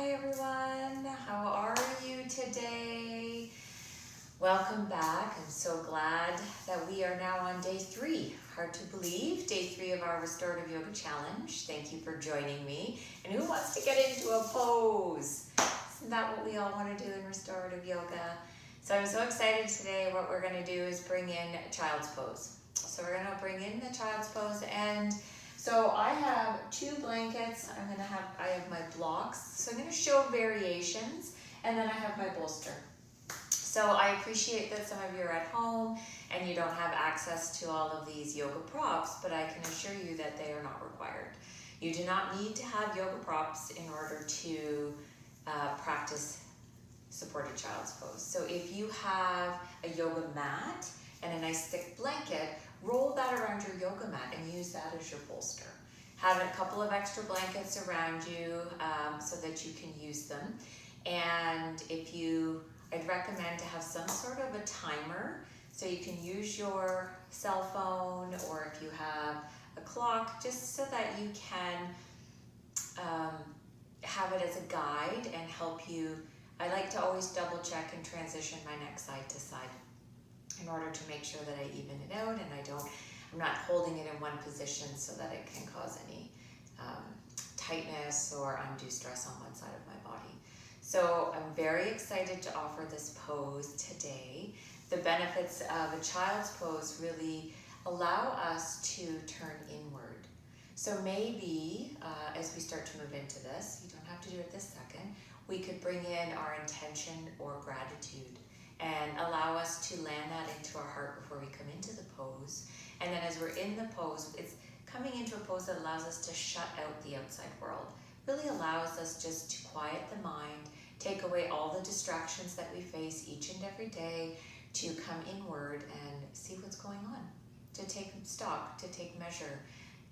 Hi everyone, how are you today? Welcome back. I'm so glad that we are now on day 3. Hard to believe, day 3 of our Restorative Yoga Challenge. Thank you for joining me. And who wants to get into a pose? Isn't that what we all want to do in Restorative Yoga? So I'm so excited today. What we're going to do is bring in Child's Pose. So we're going to bring in the Child's Pose, and so I have 2 blankets. I have my blocks. So I'm going to show variations, and then I have my bolster. So I appreciate that some of you are at home and you don't have access to all of these yoga props, but I can assure you that they are not required. You do not need to have yoga props in order to practice supported child's pose. So if you have a yoga mat and a nice thick blanket, roll that around your yoga mat and use that as your bolster. Have a couple of extra blankets around you so that you can use them. And I'd recommend to have some sort of a timer, so you can use your cell phone, or if you have a clock, just so that you can have it as a guide and help you. I like to always double check and transition my neck side to side in order to make sure that I even it out and I'm not holding it in one position so that it can cause any tightness or undue stress on one side of my body. So I'm very excited to offer this pose today. The benefits of a child's pose really allow us to turn inward. So maybe as we start to move into this, you don't have to do it this second, we could bring in our intention or gratitude and allow us to land that into our heart before we come into the pose. And then as we're in the pose, it's coming into a pose that allows us to shut out the outside world. Really allows us just to quiet the mind, take away all the distractions that we face each and every day, to come inward and see what's going on, to take stock, to take measure,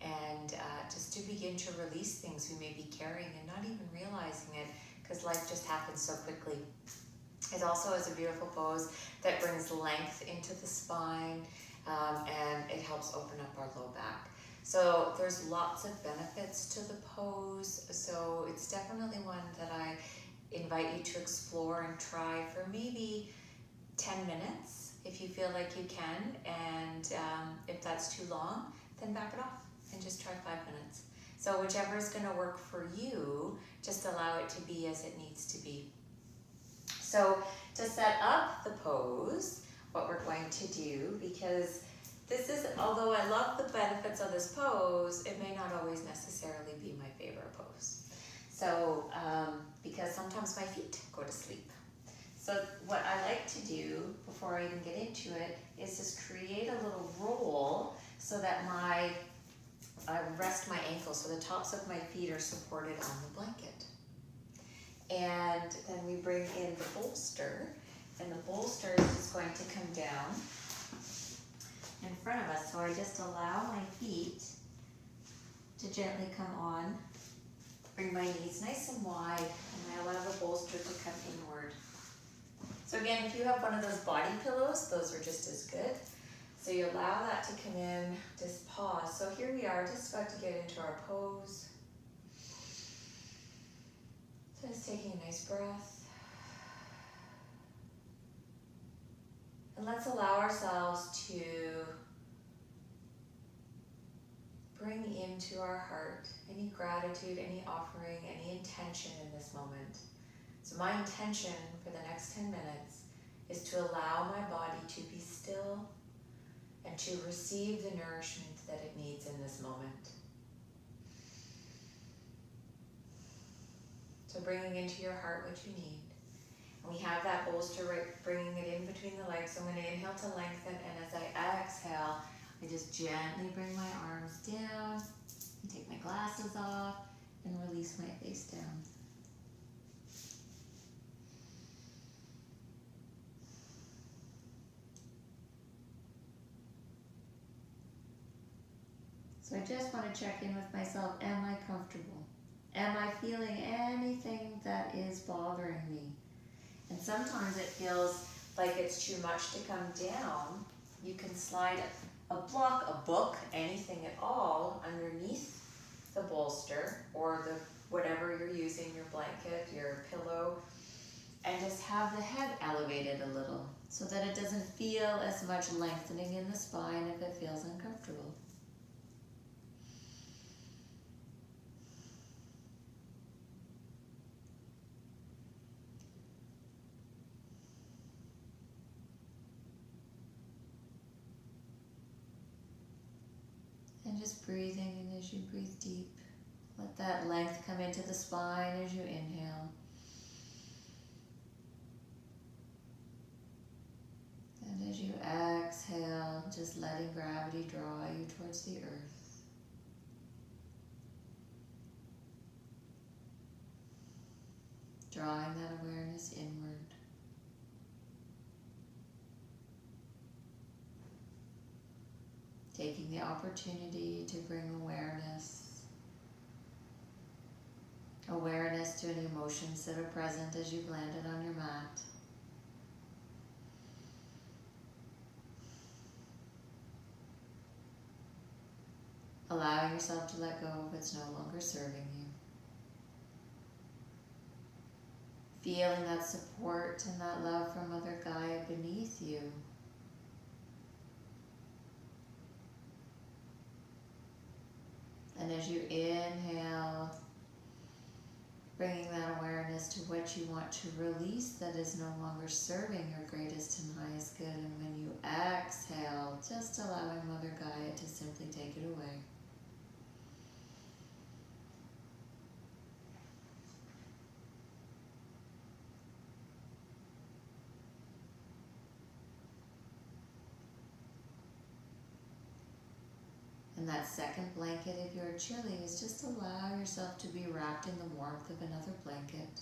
and just to begin to release things we may be carrying and not even realizing it, because life just happens so quickly. It also is a beautiful pose that brings length into the spine, and it helps open up our low back. So there's lots of benefits to the pose, so it's definitely one that I invite you to explore and try for maybe 10 minutes if you feel like you can, and if that's too long, then back it off and just try 5 minutes. So whichever is going to work for you, just allow it to be as it needs to be. So to set up the pose, what we're going to do, because this is, although I love the benefits of this pose, it may not always necessarily be my favorite pose. So, because sometimes my feet go to sleep. So what I like to do before I even get into it is just create a little roll so that I rest my ankles, so the tops of my feet are supported on the blanket. And then we bring in the bolster, and the bolster is just going to come down in front of us. So I just allow my feet to gently come on, bring my knees nice and wide, and I allow the bolster to come inward. So again, if you have one of those body pillows, those are just as good. So you allow that to come in, just pause. So here we are, just about to get into our pose. So just taking a nice breath. And let's allow ourselves to bring into our heart any gratitude, any offering, any intention in this moment. So my intention for the next 10 minutes is to allow my body to be still and to receive the nourishment that it needs in this moment. So bringing into your heart what you need. And we have that bolster right, bringing it in between the legs. So I'm going to inhale to lengthen, and as I exhale, I just gently bring my arms down, and take my glasses off, and release my face down. So I just want to check in with myself. Am I comfortable? Am I feeling anything that is bothering me? And sometimes it feels like it's too much to come down. You can slide a block, a book, anything at all underneath the bolster or whatever you're using, your blanket, your pillow, and just have the head elevated a little so that it doesn't feel as much lengthening in the spine if it feels uncomfortable. And just breathing, and as you breathe deep, let that length come into the spine as you inhale. And as you exhale, just letting gravity draw you towards the earth. Drawing that awareness inward. Taking the opportunity to bring awareness to any emotions that are present as you've landed on your mat. Allowing yourself to let go if it's no longer serving you. Feeling that support and that love from Mother Gaia beneath you. And as you inhale, bringing that awareness to what you want to release that is no longer serving your greatest and highest good. And when you exhale, just allowing Mother Gaia to simply take it away. And that second blanket, if you're chilly, is just allow yourself to be wrapped in the warmth of another blanket.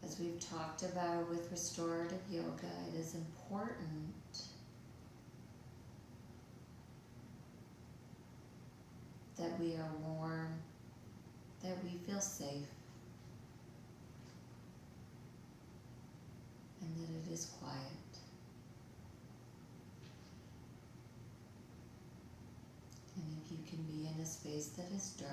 As we've talked about with restorative yoga, it is important that we are warm, that we feel safe, and that it is quiet. And if you can be in a space that is dark,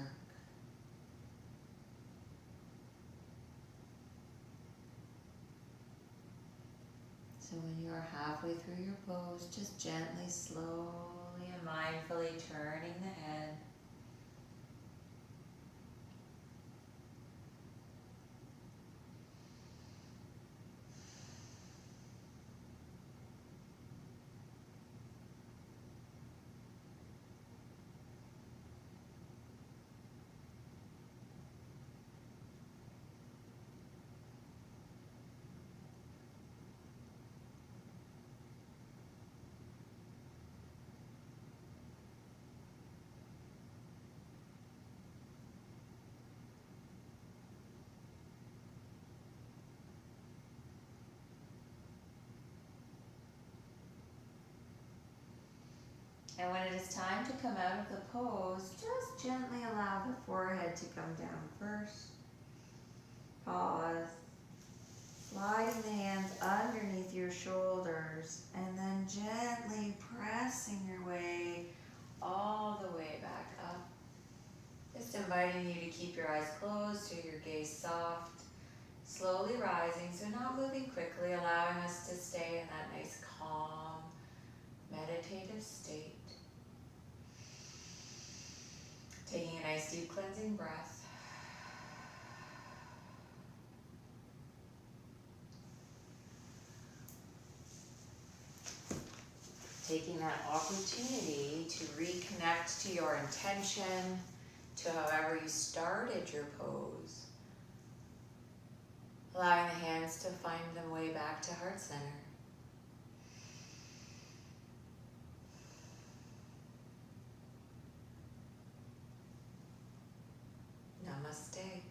so when you are halfway through your pose, just gently, slowly and mindfully turning the head. And when it is time to come out of the pose, just gently allow the forehead to come down first. Pause. Sliding the hands underneath your shoulders and then gently pressing your way all the way back up. Just inviting you to keep your eyes closed, so your gaze soft. Slowly rising, so not moving quickly, allowing us to stay in that nice calm, meditative state. Taking a nice deep cleansing breath. Taking that opportunity to reconnect to your intention, to however you started your pose. Allowing the hands to find their way back to heart center. Namaste.